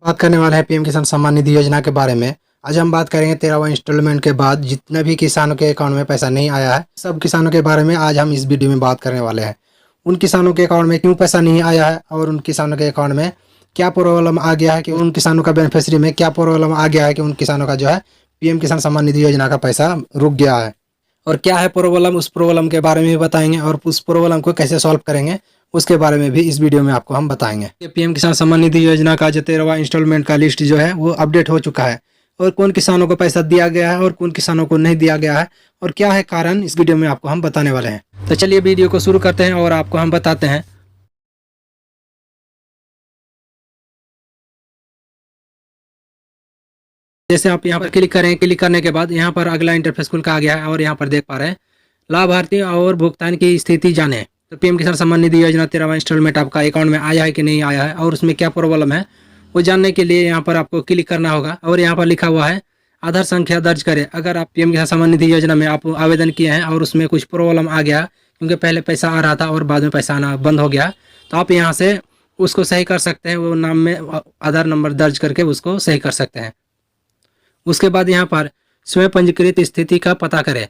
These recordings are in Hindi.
बात करने वाले हैं पीएम किसान सम्मान निधि योजना के बारे में। आज हम बात करेंगे 13वां इंस्टॉलमेंट के बाद जितने भी किसानों के अकाउंट में पैसा नहीं आया है, सब किसानों के बारे में आज हम इस वीडियो में बात करने वाले हैं। उन किसानों के अकाउंट में क्यों पैसा नहीं आया है और उन किसानों के अकाउंट में क्या प्रॉब्लम आ गया है कि उन किसानों का बेनिफिशियरी में क्या प्रॉब्लम आ गया है कि उन किसानों का जो है पीएम किसान सम्मान निधि योजना का पैसा रुक गया है और क्या है प्रॉब्लम, उस प्रॉब्लम के बारे में भी बताएंगे और उस प्रॉब्लम को कैसे सॉल्व करेंगे उसके बारे में भी इस वीडियो में आपको हम बताएंगे। पीएम किसान सम्मान निधि योजना का जो 13वां इंस्टॉलमेंट का लिस्ट जो है वो अपडेट हो चुका है और कौन किसानों को पैसा दिया गया है और कौन किसानों को नहीं दिया गया है और क्या है कारण, इस वीडियो में आपको हम बताने वाले हैं। तो चलिए वीडियो को शुरू करते हैं और आपको हम बताते हैं। जैसे आप यहाँ पर क्लिक करें, क्लिक करने के बाद यहाँ पर अगला इंटरफेस खुल का आ गया है और यहाँ पर देख पा रहे हैं लाभार्थी और भुगतान की स्थिति जाने। तो पीएम किसान सम्मान निधि योजना 13वां इंस्टॉलमेंट आपका अकाउंट में आया है कि नहीं आया है और उसमें क्या प्रॉब्लम है वो जानने के लिए यहाँ पर आपको क्लिक करना होगा और यहाँ पर लिखा हुआ है आधार संख्या दर्ज करें। अगर आप पीएम किसान सम्मान निधि योजना में आप आवेदन किए हैं और उसमें कुछ प्रॉब्लम आ गया क्योंकि पहले पैसा आ रहा था और बाद में पैसा आना बंद हो गया, तो आप यहाँ से उसको सही कर सकते हैं। वो नाम में आधार नंबर दर्ज करके उसको सही कर सकते हैं। उसके बाद यहाँ पर स्वयं पंजीकृत स्थिति का पता करें।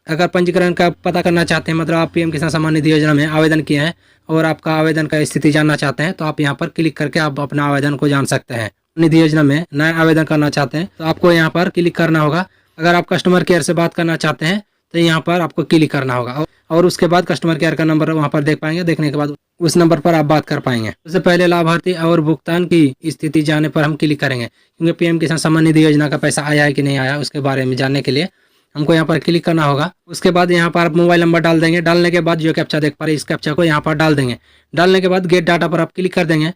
अगर पंजीकरण का पता करना चाहते हैं, मतलब आप पीएम किसान सम्मान निधि योजना में आवेदन किए हैं और आपका आवेदन का स्थिति जानना चाहते हैं, तो आप यहाँ पर क्लिक करके आप अपना आवेदन को जान सकते हैं। निधि योजना में नया आवेदन करना चाहते हैं तो आपको यहाँ पर क्लिक करना होगा। अगर आप कस्टमर केयर से बात करना चाहते हैं तो यहाँ पर आपको क्लिक करना होगा और उसके बाद कस्टमर केयर का नंबर वहाँ पर देख पाएंगे। देखने के बाद उस नंबर पर आप बात कर पाएंगे। उससे पहले लाभार्थी और भुगतान की स्थिति जानने पर हम क्लिक करेंगे क्योंकि पीएम किसान सम्मान निधि योजना का पैसा आया है कि नहीं आया उसके बारे में जानने के लिए हमको यहाँ पर क्लिक करना होगा। उसके बाद यहाँ पर आप मोबाइल नंबर डाल देंगे। डालने के बाद जो कैप्चा देख पा रहे हैं इस कैप्चा को यहाँ पर डाल देंगे। डालने के बाद गेट डाटा पर आप क्लिक कर देंगे।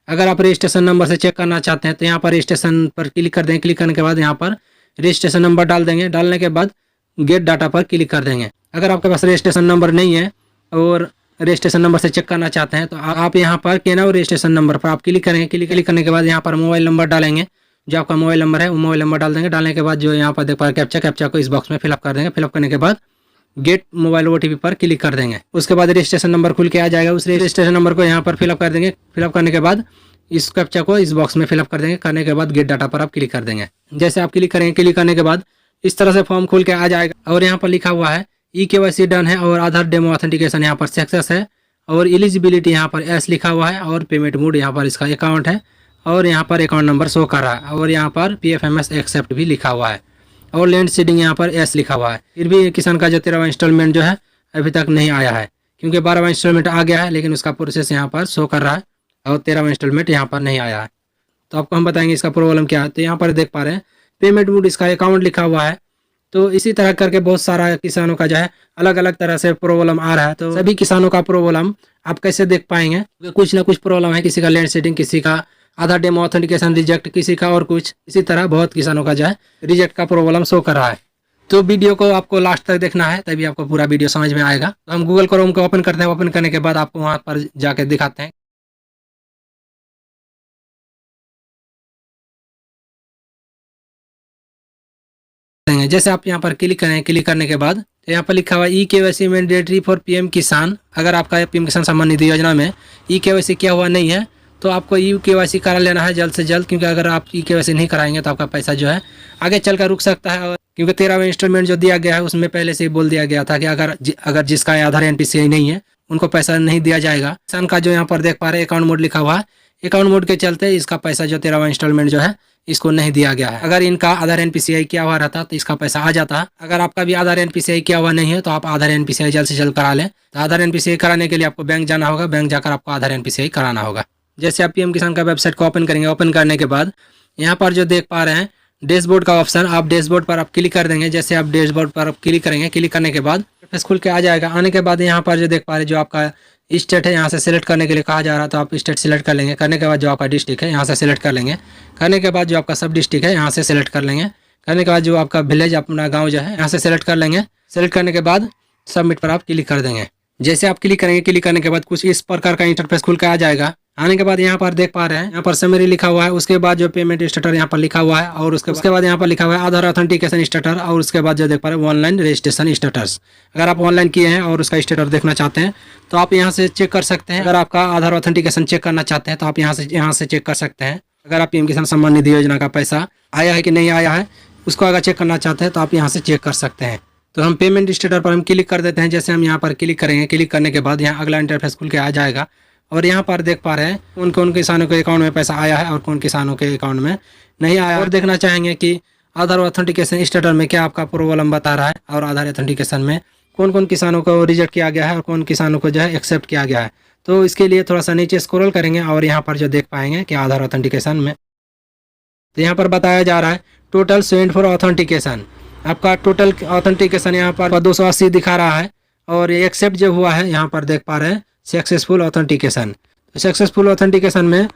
अगर आप रजिस्ट्रेशन नंबर से चेक करना चाहते हैं तो यहाँ पर रजिस्ट्रेशन पर क्लिक कर देंगे। क्लिक करने के बाद यहाँ पर रजिस्ट्रेशन नंबर डाल देंगे। डालने के बाद गेट डाटा पर क्लिक कर देंगे। अगर आपके पास रजिस्ट्रेशन नंबर नहीं है और रजिस्ट्रेशन नंबर से चेक करना चाहते हैं तो आप यहाँ पर केनाउ रजिस्ट्रेशन नंबर पर आप क्लिक करेंगे। क्लिक करने के बाद यहाँ पर मोबाइल नंबर डालेंगे। जो आपका मोबाइल नंबर है वो मोबाइल नंबर डाल देंगे। डालने के बाद जो यहाँ पर देख पा कैप्चा को इस बॉक्स में फिलअप कर देंगे। फिलअप करने के बाद गेट मोबाइल ओटीपी पर क्लिक कर देंगे। उसके बाद रजिस्ट्रेशन नंबर खुल के आ जाएगा। उस रजिस्ट्रेशन नंबर को यहाँ पर फिलअप कर देंगे। फिलअप करने के बाद इस कैप्चा को इस बॉक्स में फिलअप कर देंगे। करने के बाद गेट डाटा पर आप क्लिक कर देंगे। जैसे आप क्लिक करेंगे, क्लिक करने के बाद इस तरह से फॉर्म खुल के आ जाएगा और यहाँ पर लिखा हुआ है ई-केवाईसी डन है और आधार डेमो ऑथेंटिकेशन यहाँ पर सक्सेस है और एलिजिबिलिटी यहाँ पर एस लिखा हुआ है और पेमेंट मोड यहाँ पर इसका अकाउंट है और यहाँ पर अकाउंट नंबर शो कर रहा है और यहाँ पर PFMS एक्सेप्ट भी लिखा हुआ है और लैंड सीडिंग यहाँ पर एस लिखा हुआ है। फिर भी किसान का जो 13वां इंस्टॉलमेंट जो है अभी तक नहीं आया है क्योंकि 12वां इंस्टॉलमेंट आ गया है लेकिन उसका प्रोसेस यहाँ पर शो कर रहा है और 13वां इंस्टॉलमेंट यहाँ पर नहीं आया है। तो आपको हम बताएंगे इसका प्रॉब्लम क्या है। तो यहाँ पर देख पा रहे हैं पेमेंट मोड इसका अकाउंट लिखा हुआ है। तो इसी तरह करके बहुत सारा किसानों का जो है अलग अलग तरह से प्रॉब्लम आ रहा है। तो सभी किसानों का प्रॉब्लम आप कैसे देख पाएंगे? कुछ ना कुछ प्रॉब्लम है, किसी का लैंड सीडिंग, किसी का आधार डेमो ऑथेंटिकेशन रिजेक्ट, किसी का और कुछ। इसी तरह बहुत किसानों का जो है रिजेक्ट का प्रॉब्लम शो कर रहा है। तो वीडियो को आपको लास्ट तक देखना है तभी आपको पूरा वीडियो समझ में आएगा। तो हम गूगल क्रोम को ओपन करते हैं। ओपन करने के बाद आपको वहाँ पर जाके दिखाते हैं। जैसे आप यहाँ पर क्लिक करें, क्लिक करने के बाद यहाँ पर लिखा हुआ ई-केवाईसी मैंडेटरी फॉर पीएम किसान। अगर आपका पीएम किसान सम्मान निधि योजना में ई-केवाईसी किया हुआ नहीं है तो आपको ई-केवाईसी करा लेना है जल्द से जल्द, क्योंकि अगर आप ई-केवाईसी नहीं कराएंगे तो आपका पैसा जो है आगे चलकर रुक सकता है। क्योंकि 13वां इंस्टॉलमेंट जो दिया गया है उसमें पहले से ही बोल दिया गया था कि अगर जिसका आधार NPCI नहीं है उनको पैसा नहीं दिया जाएगा। किसान का जो यहाँ पर देख पा रहे हैं अकाउंट मोड लिखा हुआ है, अकाउंट मोड के चलते इसका पैसा जो 13वां इंस्टॉलमेंट जो है इसको नहीं दिया गया है। अगर इनका आधार NPCI किया हुआ रहता तो इसका पैसा आ जाता। अगर आपका भी आधार NPCI किया हुआ नहीं है तो आप आधार NPCI जल्द से जल्द करा लें। तो आधार NPCI कराने के लिए आपको बैंक जाना होगा। बैंक जाकर आपको आधार NPCI कराना होगा। जैसे आप पीएम किसान का वेबसाइट को ओपन करेंगे, ओपन करने के बाद यहाँ पर जो देख पा रहे हैं डैशबोर्ड का ऑप्शन, आप डैशबोर्ड पर आप क्लिक कर देंगे। जैसे आप डैशबोर्ड पर आप क्लिक करेंगे, क्लिक करने के बाद इंटरफेस खुल के आ जाएगा। आने के बाद यहाँ पर जो देख पा रहे हैं जो आपका स्टेट है यहाँ से सिलेक्ट करने के लिए कहा जा रहा है, तो आप स्टेट सिलेक्ट कर लेंगे। करने के बाद जो आपका डिस्ट्रिक्ट है यहाँ से सिलेक्ट कर लेंगे। करने के बाद जो आपका सब डिस्ट्रिक्ट है यहाँ से सिलेक्ट कर लेंगे। करने के बाद जो आपका विलेज, अपना गाँव जो है यहाँ से सिलेक्ट कर लेंगे। सेलेक्ट करने के बाद सबमिट पर आप क्लिक कर देंगे। जैसे आप क्लिक करेंगे, क्लिक करने के बाद कुछ इस प्रकार का इंटरफेस खुल के आ जाएगा। आने के बाद यहाँ पर देख पा रहे हैं यहाँ पर समरी लिखा हुआ है। उसके बाद जो पेमेंट स्टेटस यहाँ पर लिखा हुआ है और उसके बाद यहाँ पर लिखा हुआ है आधार ऑथेंटिकेशन स्टेटस और उसके बाद जो देख पा रहे हैं ऑनलाइन रजिस्ट्रेशन स्टेटस। अगर आप ऑनलाइन किए हैं और उसका स्टेटस देखना चाहते हैं तो आप यहाँ से चेक कर सकते हैं। अगर आपका आधार ऑथेंटिकेशन चेक करना चाहते हैं तो आप यहाँ से चेक कर सकते हैं। अगर आप पीएम किसान सम्मान निधि योजना का पैसा आया है कि नहीं आया है, उसको अगर चेक करना चाहते हैं तो आप यहाँ से चेक कर सकते हैं। तो हम पेमेंट स्टेटस पर हम क्लिक कर देते हैं। जैसे हम यहाँ पर क्लिक करेंगे, क्लिक करने के बाद यहाँ अगला इंटरफेस खुल के आ जाएगा और यहाँ पर देख पा रहे हैं कौन कौन किसानों के अकाउंट में पैसा आया है और कौन किसानों के अकाउंट में नहीं आया। और देखना चाहेंगे कि आधार ऑथेंटिकेशन स्टेटस में क्या आपका प्रॉब्लम बता रहा है और आधार ऑथेंटिकेशन में कौन कौन किसानों को रिजेक्ट किया गया है और कौन किसानों को जो है एक्सेप्ट किया गया है। तो इसके लिए थोड़ा सा नीचे स्क्रॉल करेंगे और यहाँ पर जो देख पाएंगे कि आधार ऑथेंटिकेशन में तो यहाँ पर बताया जा रहा है टोटल सेंड फॉर ऑथेंटिकेशन। आपका टोटल ऑथेंटिकेशन यहाँ पर 280 दिखा रहा है और एक्सेप्ट जो हुआ है यहाँ पर देख पा रहे हैं सक्सेसफुल ऑथेंटिकेशन। सक्सेसफुल ऑथेंटिकेशन में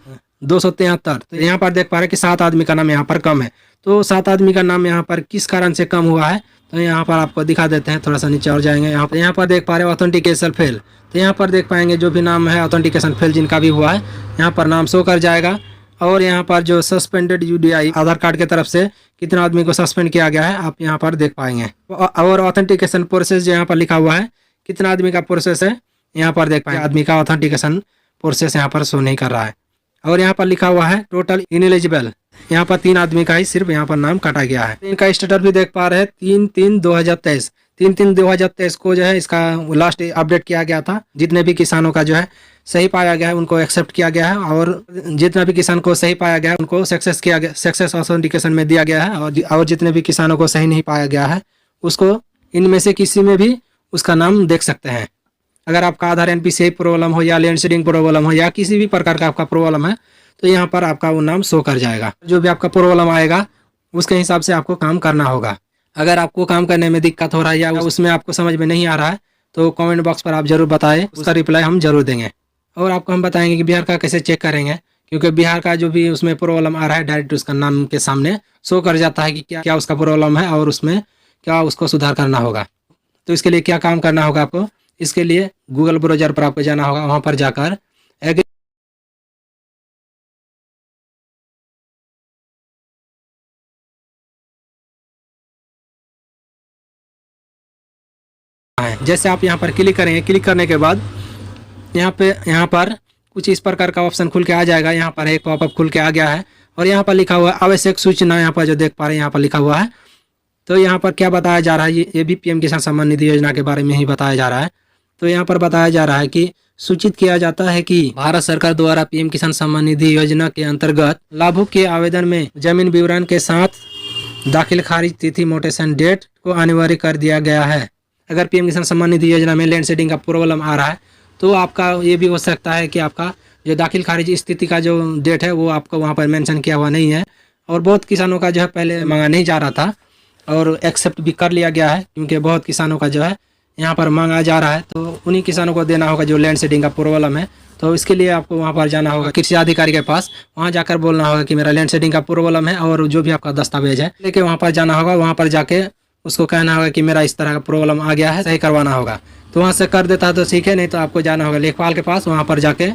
273। तो यहाँ पर देख पा रहे हैं कि 7 आदमी का नाम यहाँ पर कम है। तो 7 आदमी का नाम यहाँ पर किस कारण से कम हुआ है तो यहाँ पर आपको दिखा देते हैं। थोड़ा सा नीचे और जाएंगे, यहाँ पर देख पा रहे हैं ऑथेंटिकेशन फेल। तो यहाँ पर देख पाएंगे जो भी नाम है ऑथेंटिकेशन फेल जिनका भी हुआ है यहाँ पर नाम शो कर जाएगा। और यहाँ पर जो सस्पेंडेड यूडीआई आधार कार्ड की तरफ से कितना आदमी को सस्पेंड किया गया है आप यहाँ पर देख पाएंगे। और ऑथेंटिकेशन प्रोसेस जो यहाँ पर लिखा हुआ है कितना आदमी का प्रोसेस है यहाँ पर देख पाएंगे। आदमी का ऑथेंटिकेशन प्रोसेस यहाँ पर शो नहीं कर रहा है। और यहाँ पर लिखा हुआ है टोटल इनएलिजिबल, यहाँ पर 3 आदमी का ही सिर्फ यहाँ पर नाम काटा गया है। इनका स्टेटस भी देख पा रहे हैं 3/3/2023। 3/3/2023 को जो है इसका लास्ट अपडेट किया गया था। जितने भी किसानों का जो है सही पाया गया है उनको एक्सेप्ट किया गया है और जितना भी किसान को सही पाया गया है उनको सक्सेस किया गया, सक्सेस ऑथेंटिकेशन में दिया गया है। और जितने भी किसानों को सही नहीं पाया गया है उसको इनमें से किसी में भी उसका नाम देख सकते हैं। अगर आपका आधार एनपीसीआई प्रॉब्लम हो या लैंड सीडिंग प्रॉब्लम हो या किसी भी प्रकार का आपका प्रॉब्लम है तो यहाँ पर आपका वो नाम शो कर जाएगा। जो भी आपका प्रॉब्लम आएगा उसके हिसाब से आपको काम करना होगा। अगर आपको काम करने में दिक्कत हो रहा है या उसमें आपको समझ में नहीं आ रहा है तो कमेंट बॉक्स पर आप जरूर बताएं, उसका रिप्लाई हम जरूर देंगे। और आपको हम बताएंगे कि बिहार का कैसे चेक करेंगे, क्योंकि बिहार का जो भी उसमें प्रॉब्लम आ रहा है डायरेक्ट उसका नाम के सामने शो कर जाता है कि क्या क्या उसका प्रॉब्लम है और उसमें क्या उसको सुधार करना होगा। तो इसके लिए क्या काम करना होगा आपको, इसके लिए गूगल ब्राउज़र पर आपको जाना होगा। वहाँ पर जाकर जैसे आप यहाँ पर क्लिक करेंगे, क्लिक करने के बाद यहाँ पर कुछ इस प्रकार का ऑप्शन खुल के आ जाएगा। यहाँ पर एक पॉपअप खुल के आ गया है और यहाँ पर लिखा हुआ है आवश्यक सूचना। यहाँ पर जो देख पा रहे हैं यहाँ पर लिखा हुआ है। तो यहाँ पर क्या बताया जा रहा है, ये भी पीएम किसान सम्मान निधि योजना के बारे में ही बताया जा रहा है। तो यहाँ पर बताया जा रहा है कि सूचित किया जाता है कि भारत सरकार द्वारा पीएम किसान सम्मान निधि योजना के अंतर्गत लाभुक के आवेदन में जमीन विवरण के साथ दाखिल खारिज तिथि मोटेशन डेट को अनिवार्य कर दिया गया है। अगर पीएम किसान सम्मान निधि योजना में लैंड सीडिंग का प्रॉब्लम आ रहा है तो आपका ये भी हो सकता है कि आपका जो दाखिल खारिज स्थिति का जो डेट है वो आपको वहाँ पर मेंशन किया हुआ नहीं है। और बहुत किसानों का जो है पहले मांगा नहीं जा रहा था और एक्सेप्ट भी कर लिया गया है, क्योंकि बहुत किसानों का जो है यहाँ पर मांगा जा रहा है। तो उन्हीं किसानों को देना होगा जो लैंड सीडिंग का प्रॉब्लम है। तो इसके लिए आपको वहाँ पर जाना होगा कृषि अधिकारी के पास, वहाँ जाकर बोलना होगा कि मेरा लैंड सीडिंग का प्रॉब्लम है और जो भी आपका दस्तावेज है लेके वहाँ पर जाना होगा। वहाँ पर जाके उसको कहना होगा कि मेरा इस तरह का प्रॉब्लम आ गया है, सही करवाना होगा। तो वहाँ से कर देता है तो ठीक है, नहीं तो आपको जाना होगा लेखपाल के पास, वहाँ पर जाके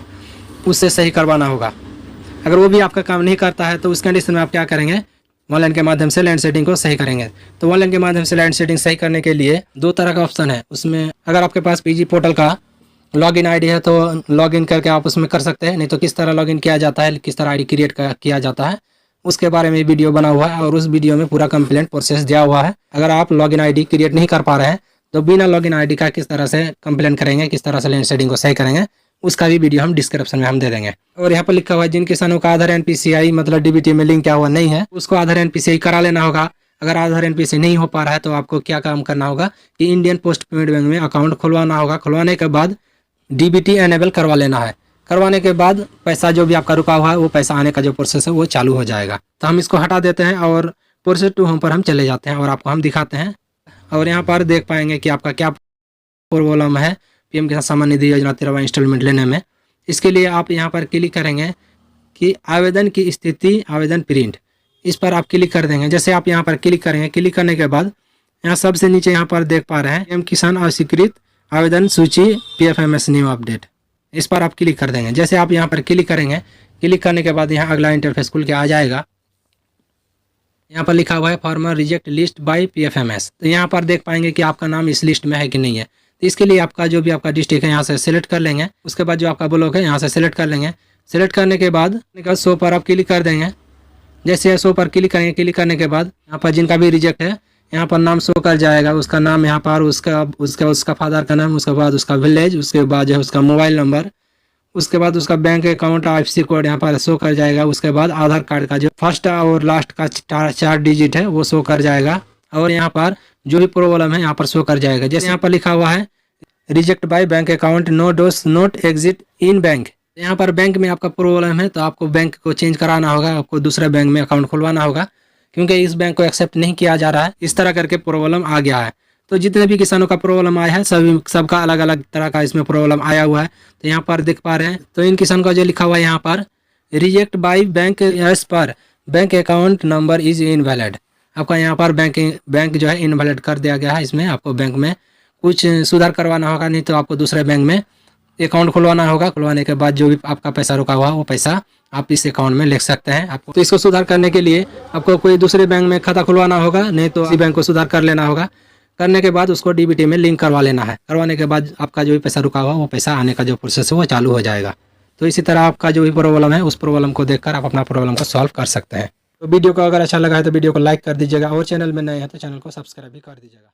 उससे सही करवाना होगा। अगर वो भी आपका काम नहीं करता है तो उस कंडीशन में आप क्या करेंगे, ऑनलाइन के माध्यम से लैंड सीडिंग को सही करेंगे। तो ऑनलाइन के माध्यम से लैंड सीडिंग सही करने के लिए 2 तरह का ऑप्शन है। उसमें अगर आपके पास पीजी पोर्टल का लॉगिन आईडी है तो लॉगिन करके आप उसमें कर सकते हैं। नहीं तो किस तरह लॉगिन किया जाता है, किस तरह आईडी क्रिएट किया जाता है, उसके बारे में वीडियो बना हुआ है और उस वीडियो में पूरा कंप्लेंट प्रोसेस दिया हुआ है। अगर आप लॉगिन आईडी क्रिएट नहीं कर पा रहे हैं तो बिना लॉगिन आईडी का किस तरह से कंप्लेंट करेंगे, किस तरह से लैंड सीडिंग को सही करेंगे, उसका भी वीडियो हम डिस्क्रिप्शन में हम दे देंगे। और यहाँ पर लिखा हुआ है जिन किसानों का आधार एनपीसीआई मतलब डीबीटी में लिंक किया हुआ नहीं है उसको आधार एनपीसीआई करा लेना होगा। अगर आधार एनपीसीआई नहीं हो पा रहा है तो आपको क्या काम करना होगा कि इंडियन पोस्ट पेमेंट बैंक में अकाउंट खुलवाना होगा। खुलवाने के बाद डीबीटी एनेबल करवा लेना है। करवाने के बाद पैसा जो भी आपका रुका हुआ है वो पैसा आने का जो प्रोसेस है वो चालू हो जाएगा। तो हम इसको हटा देते हैं और प्रोसेस टू होम पर हम चले जाते हैं और आपको हम दिखाते हैं। और यहाँ पर देख पाएंगे कि आपका क्या प्रॉब्लम है पीएम किसान सम्मान निधि योजना 13वां इंस्टॉलमेंट लेने में। इसके लिए आप यहाँ पर क्लिक करेंगे कि आवेदन की स्थिति आवेदन प्रिंट, इस पर आप क्लिक कर देंगे। जैसे आप यहाँ पर क्लिक करेंगे, क्लिक करने के बाद यहाँ सबसे नीचे यहाँ पर देख पा रहे हैं पीएम किसान अस्वीकृत आवेदन सूची PFMS न्यू अपडेट, इस पर आप क्लिक कर देंगे। जैसे आप यहाँ पर क्लिक करेंगे, क्लिक करने के बाद यहाँ अगला इंटरफेस खुल के आ जाएगा। यहाँ पर लिखा हुआ है farmer reject list by PFMS। तो यहाँ पर देख पाएंगे कि आपका नाम इस लिस्ट में है कि नहीं है। तो इसके लिए आपका जो भी आपका डिस्ट्रिक्ट है यहाँ से सिलेक्ट कर लेंगे। उसके बाद जो आपका ब्लॉक है यहाँ से सिलेक्ट कर लेंगे। सेलेक्ट करने के बाद शो पर आप क्लिक कर देंगे। जैसे शो पर क्लिक करेंगे, क्लिक करने के बाद यहाँ पर जिनका भी रिजेक्ट है यहाँ पर नाम शो कर जाएगा, उसका नाम यहाँ पर, उसका फादर का नाम, उसके बाद उसका विलेज, उसके बाद जो है उसका मोबाइल नंबर, उसके बाद उसका बैंक अकाउंट IFSC कोड यहाँ पर शो कर जाएगा। उसके बाद आधार कार्ड का जो फर्स्ट और लास्ट का 4 डिजिट है वो शो कर जाएगा। और यहाँ पर जो भी प्रॉब्लम है यहाँ पर शो कर जाएगा। जैसे यहाँ पर लिखा हुआ है reject by bank account, no does not exist in bank. यहाँ पर बैंक में आपका प्रॉब्लम है तो आपको बैंक को चेंज कराना होगा, आपको दूसरे बैंक में अकाउंट खुलवाना होगा, क्योंकि इस बैंक को एक्सेप्ट नहीं किया जा रहा है। इस तरह करके प्रॉब्लम आ गया है। तो जितने भी किसानों का प्रॉब्लम आया है सबका अलग अलग तरह का इसमें प्रॉब्लम आया हुआ है। तो यहाँ पर देख पा रहे हैं, तो इन किसान का जो लिखा हुआ है यहाँ पर reject by bank as per bank account number is invalid. आपका यहाँ पर बैंक जो है इनवैलिड कर दिया गया है। इसमें आपको बैंक में कुछ सुधार करवाना होगा, नहीं तो आपको दूसरे बैंक में अकाउंट खुलवाना होगा। खुलवाने के बाद जो भी आपका पैसा रुका हुआ वो पैसा आप इस अकाउंट में लिख सकते हैं। आपको तो इसको सुधार करने के लिए आपको कोई दूसरे बैंक में खाता खुलवाना होगा, नहीं तो इसी बैंक को सुधार कर लेना होगा। करने के बाद उसको DBT में लिंक करवा लेना है। करवाने के बाद आपका जो भी पैसा रुका हुआ वो पैसा आने का जो प्रोसेस है वो चालू हो जाएगा। तो इसी तरह आपका जो भी प्रॉब्लम है उस प्रॉब्लम को देखकर आप अपना प्रॉब्लम को सॉल्व कर सकते हैं। तो वीडियो को अगर अच्छा लगा है तो वीडियो को लाइक कर दीजिएगा, और चैनल में नए हैं तो चैनल को सब्सक्राइब भी कर दीजिएगा।